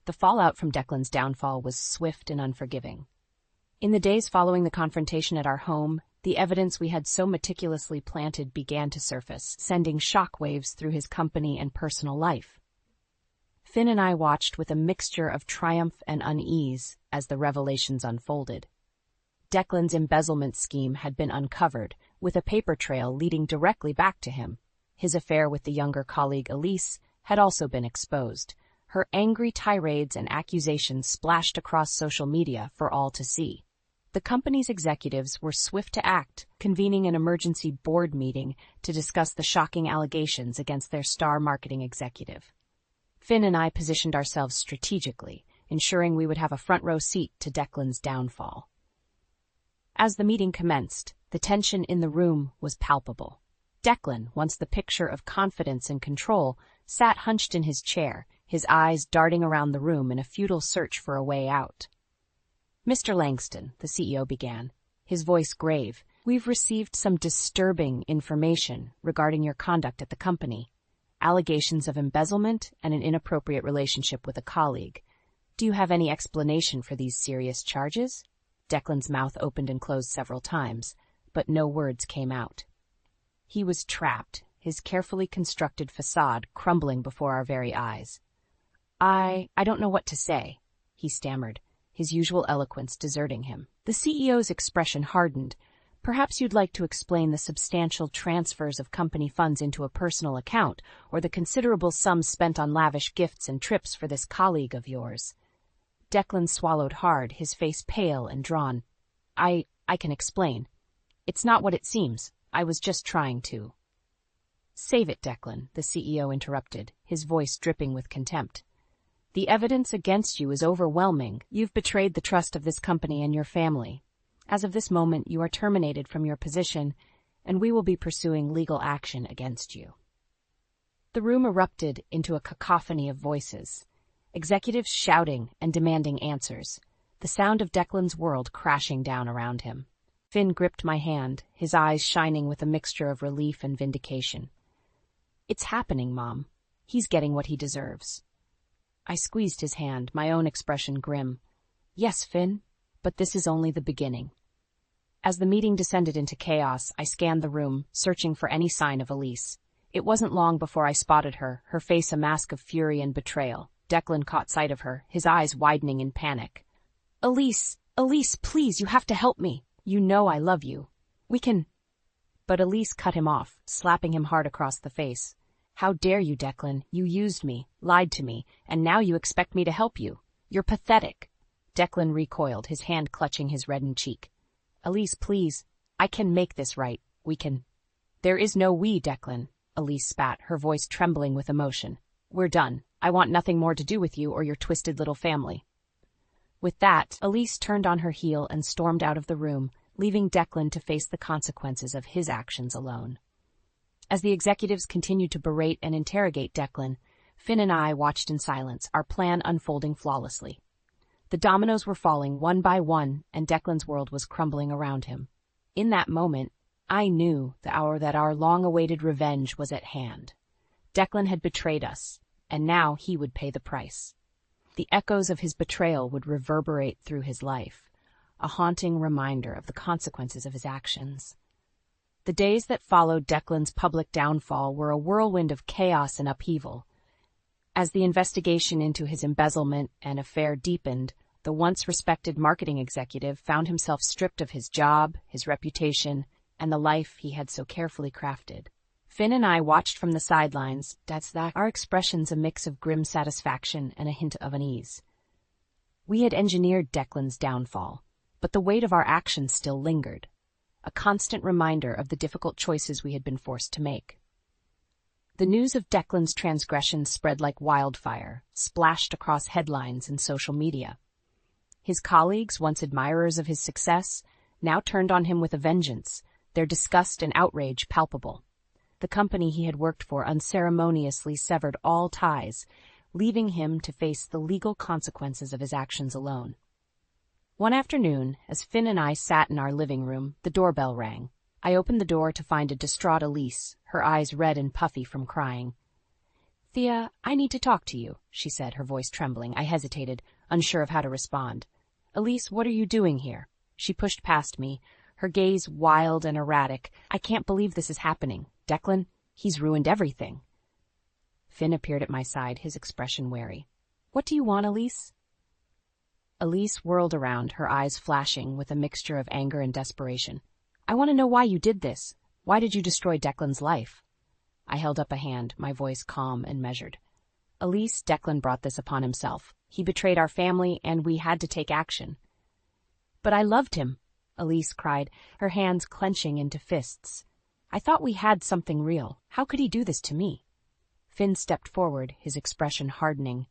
The fallout from Declan's downfall was swift and unforgiving. In the days following the confrontation at our home, the evidence we had so meticulously planted began to surface, sending shockwaves through his company and personal life. Finn and I watched with a mixture of triumph and unease as the revelations unfolded. Declan's embezzlement scheme had been uncovered, with a paper trail leading directly back to him. His affair with the younger colleague Elise had also been exposed. Her angry tirades and accusations splashed across social media for all to see. The company's executives were swift to act, convening an emergency board meeting to discuss the shocking allegations against their star marketing executive. Finn and I positioned ourselves strategically, ensuring we would have a front-row seat to Declan's downfall. As the meeting commenced, the tension in the room was palpable. Declan, once the picture of confidence and control, sat hunched in his chair, his eyes darting around the room in a futile search for a way out. "Mr. Langston," the CEO began, his voice grave, "we've received some disturbing information regarding your conduct at the company. Allegations of embezzlement and an inappropriate relationship with a colleague. Do you have any explanation for these serious charges?" Declan's mouth opened and closed several times, but no words came out. He was trapped, his carefully constructed facade crumbling before our very eyes. I don't know what to say, he stammered, his usual eloquence deserting him. The CEO's expression hardened. Perhaps you'd like to explain the substantial transfers of company funds into a personal account, or the considerable sums spent on lavish gifts and trips for this colleague of yours. Declan swallowed hard, his face pale and drawn. I can explain. It's not what it seems. I was just trying to. Save it, Declan, the CEO interrupted, his voice dripping with contempt. The evidence against you is overwhelming. You've betrayed the trust of this company and your family. As of this moment, you are terminated from your position, and we will be pursuing legal action against you. The room erupted into a cacophony of voices, executives shouting and demanding answers, the sound of Declan's world crashing down around him. Finn gripped my hand, his eyes shining with a mixture of relief and vindication. It's happening, Mom. He's getting what he deserves. I squeezed his hand, my own expression grim. Yes, Finn, but this is only the beginning. As the meeting descended into chaos, I scanned the room, searching for any sign of Elise. It wasn't long before I spotted her, her face a mask of fury and betrayal. Declan caught sight of her, his eyes widening in panic. Elise, please, you have to help me. You know I love you. We can... But Elise cut him off, slapping him hard across the face. How dare you, Declan? You used me, lied to me, and now you expect me to help you. You're pathetic. Declan recoiled, his hand clutching his reddened cheek. Elise, please. I can make this right. We can... There is no we, Declan. Elise spat, her voice trembling with emotion. We're done. I want nothing more to do with you or your twisted little family. With that, Elise turned on her heel and stormed out of the room, leaving Declan to face the consequences of his actions alone. As the executives continued to berate and interrogate Declan, Finn and I watched in silence, our plan unfolding flawlessly. The dominoes were falling one by one, and Declan's world was crumbling around him. In that moment, I knew that our long-awaited revenge was at hand. Declan had betrayed us, and now he would pay the price. The echoes of his betrayal would reverberate through his life, a haunting reminder of the consequences of his actions. The days that followed Declan's public downfall were a whirlwind of chaos and upheaval. As the investigation into his embezzlement and affair deepened, the once respected marketing executive found himself stripped of his job, his reputation, and the life he had so carefully crafted. Finn and I watched from the sidelines, our expressions a mix of grim satisfaction and a hint of unease. We had engineered Declan's downfall, but the weight of our actions still lingered, a constant reminder of the difficult choices we had been forced to make. The news of Declan's transgressions spread like wildfire, splashed across headlines and social media. His colleagues, once admirers of his success, now turned on him with a vengeance, their disgust and outrage palpable. The company he had worked for unceremoniously severed all ties, leaving him to face the legal consequences of his actions alone. One afternoon, as Finn and I sat in our living room, the doorbell rang. I opened the door to find a distraught Elise, her eyes red and puffy from crying. "Thea, I need to talk to you," she said, her voice trembling. I hesitated, unsure of how to respond. "Elise, what are you doing here?" She pushed past me, her gaze wild and erratic. "I can't believe this is happening. Declan, he's ruined everything." Finn appeared at my side, his expression wary. "What do you want, Elise?" Elise whirled around, her eyes flashing with a mixture of anger and desperation. "I want to know why you did this. Why did you destroy Declan's life?" I held up a hand, my voice calm and measured. "Elise, Declan brought this upon himself. He betrayed our family, and we had to take action." "But I loved him," Elise cried, her hands clenching into fists. "I thought we had something real. How could he do this to me?" Finn stepped forward, his expression hardening.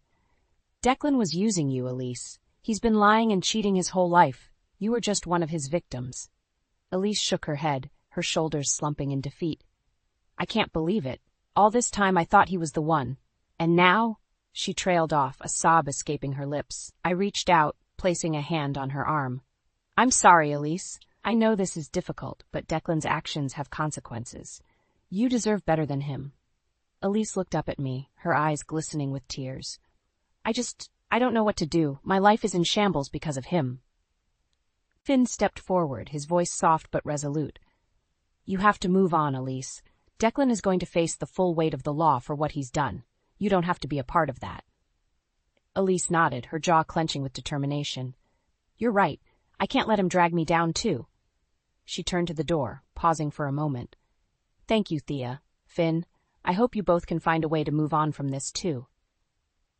"Declan was using you, Elise. He's been lying and cheating his whole life. You were just one of his victims." Elise shook her head, her shoulders slumping in defeat. "I can't believe it. All this time I thought he was the one. And now?" She trailed off, a sob escaping her lips. I reached out, placing a hand on her arm. "I'm sorry, Elise. I know this is difficult, but Declan's actions have consequences. You deserve better than him." Elise looked up at me, her eyes glistening with tears. I don't know what to do. My life is in shambles because of him." Finn stepped forward, his voice soft but resolute. "You have to move on, Elise. Declan is going to face the full weight of the law for what he's done. You don't have to be a part of that." Elise nodded, her jaw clenching with determination. You're right. I can't let him drag me down, too. She turned to the door, pausing for a moment. Thank you, Thea. Finn, I hope you both can find a way to move on from this, too.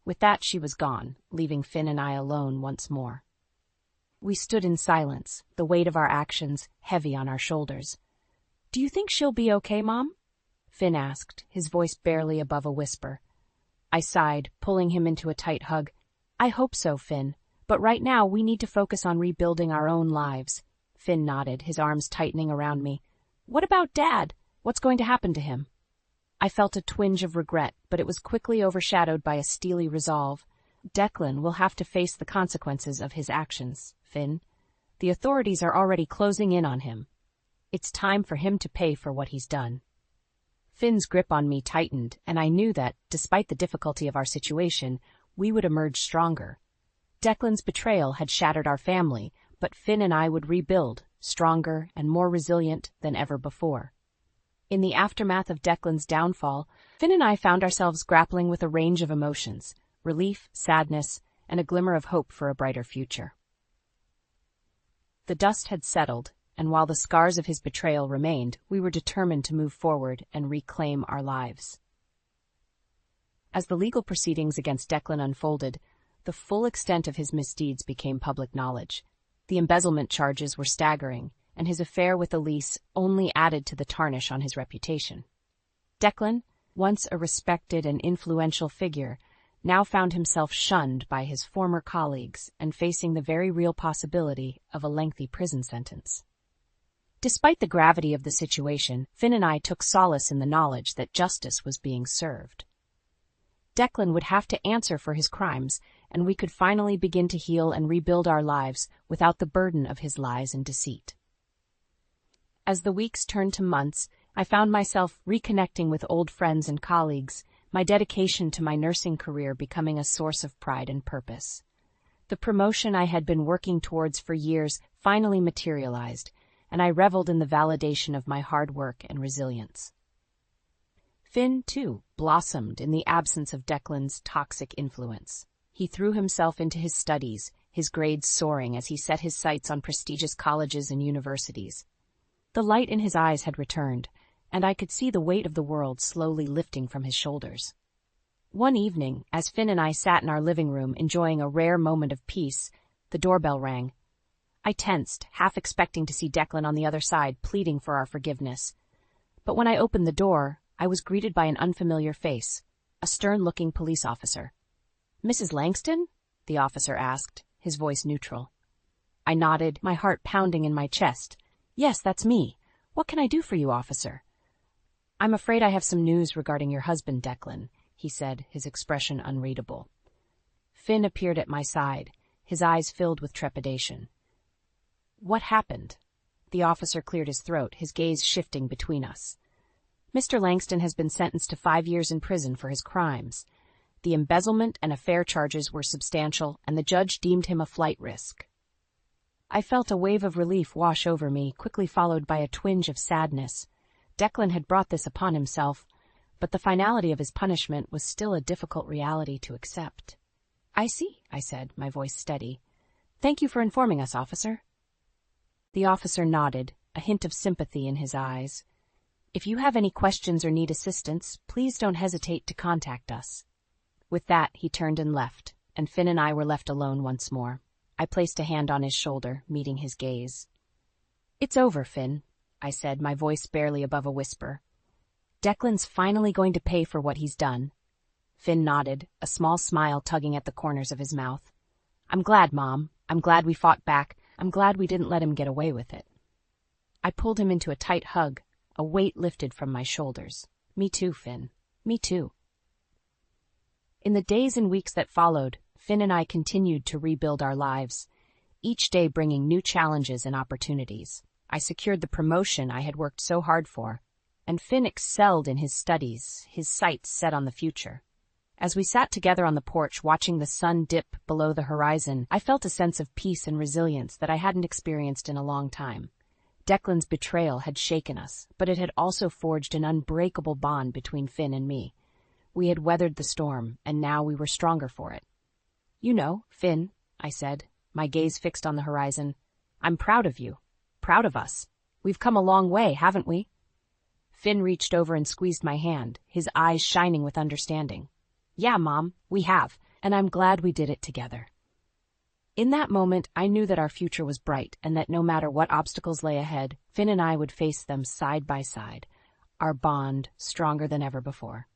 With that, she was gone, leaving Finn and I alone once more. We stood in silence, the weight of our actions heavy on our shoulders. Do you think she'll be okay, Mom? Finn asked, his voice barely above a whisper. I sighed, pulling him into a tight hug. I hope so, Finn. But right now, we need to focus on rebuilding our own lives. Finn nodded, his arms tightening around me. What about Dad? What's going to happen to him? I felt a twinge of regret, but it was quickly overshadowed by a steely resolve. Declan will have to face the consequences of his actions, Finn. The authorities are already closing in on him. It's time for him to pay for what he's done. Finn's grip on me tightened, and I knew that, despite the difficulty of our situation, we would emerge stronger. Declan's betrayal had shattered our family, but Finn and I would rebuild, stronger and more resilient than ever before. In the aftermath of Declan's downfall, Finn and I found ourselves grappling with a range of emotions, relief, sadness, and a glimmer of hope for a brighter future. The dust had settled, and while the scars of his betrayal remained, we were determined to move forward and reclaim our lives. As the legal proceedings against Declan unfolded, the full extent of his misdeeds became public knowledge. The embezzlement charges were staggering, and his affair with Elise only added to the tarnish on his reputation. Declan, once a respected and influential figure, now found himself shunned by his former colleagues and facing the very real possibility of a lengthy prison sentence. Despite the gravity of the situation, Finn and I took solace in the knowledge that justice was being served. Declan would have to answer for his crimes, and we could finally begin to heal and rebuild our lives without the burden of his lies and deceit. As the weeks turned to months, I found myself reconnecting with old friends and colleagues, my dedication to my nursing career becoming a source of pride and purpose. The promotion I had been working towards for years finally materialized, and I reveled in the validation of my hard work and resilience. Finn, too, blossomed in the absence of Declan's toxic influence. He threw himself into his studies, his grades soaring as he set his sights on prestigious colleges and universities. The light in his eyes had returned, and I could see the weight of the world slowly lifting from his shoulders. One evening, as Finn and I sat in our living room enjoying a rare moment of peace, the doorbell rang. I tensed, half expecting to see Declan on the other side pleading for our forgiveness. But when I opened the door, I was greeted by an unfamiliar face, a stern-looking police officer. "Mrs. Langston?" the officer asked, his voice neutral. I nodded, my heart pounding in my chest. "Yes, that's me. What can I do for you, officer?" "I'm afraid I have some news regarding your husband, Declan," he said, his expression unreadable. Finn appeared at my side, his eyes filled with trepidation. "What happened?" The officer cleared his throat, his gaze shifting between us. "Mr. Langston has been sentenced to 5 years in prison for his crimes. The embezzlement and affair charges were substantial, and the judge deemed him a flight risk." I felt a wave of relief wash over me, quickly followed by a twinge of sadness. Declan had brought this upon himself, but the finality of his punishment was still a difficult reality to accept. "I see," I said, my voice steady. "Thank you for informing us, officer." The officer nodded, a hint of sympathy in his eyes. "If you have any questions or need assistance, please don't hesitate to contact us." With that, he turned and left, and Finn and I were left alone once more. I placed a hand on his shoulder, meeting his gaze. "It's over, Finn," I said, my voice barely above a whisper. "Declan's finally going to pay for what he's done." Finn nodded, a small smile tugging at the corners of his mouth. "I'm glad, Mom. I'm glad we fought back. I'm glad we didn't let him get away with it." I pulled him into a tight hug, a weight lifted from my shoulders. "Me too, Finn. Me too." In the days and weeks that followed, Finn and I continued to rebuild our lives, each day bringing new challenges and opportunities. I secured the promotion I had worked so hard for, and Finn excelled in his studies, his sights set on the future. As we sat together on the porch watching the sun dip below the horizon, I felt a sense of peace and resilience that I hadn't experienced in a long time. Declan's betrayal had shaken us, but it had also forged an unbreakable bond between Finn and me. We had weathered the storm, and now we were stronger for it. You know, Finn, I said, my gaze fixed on the horizon. I'm proud of you. Proud of us. We've come a long way, haven't we? Finn reached over and squeezed my hand, his eyes shining with understanding. Yeah, Mom, we have, and I'm glad we did it together. In that moment, I knew that our future was bright and that no matter what obstacles lay ahead, Finn and I would face them side by side, our bond stronger than ever before.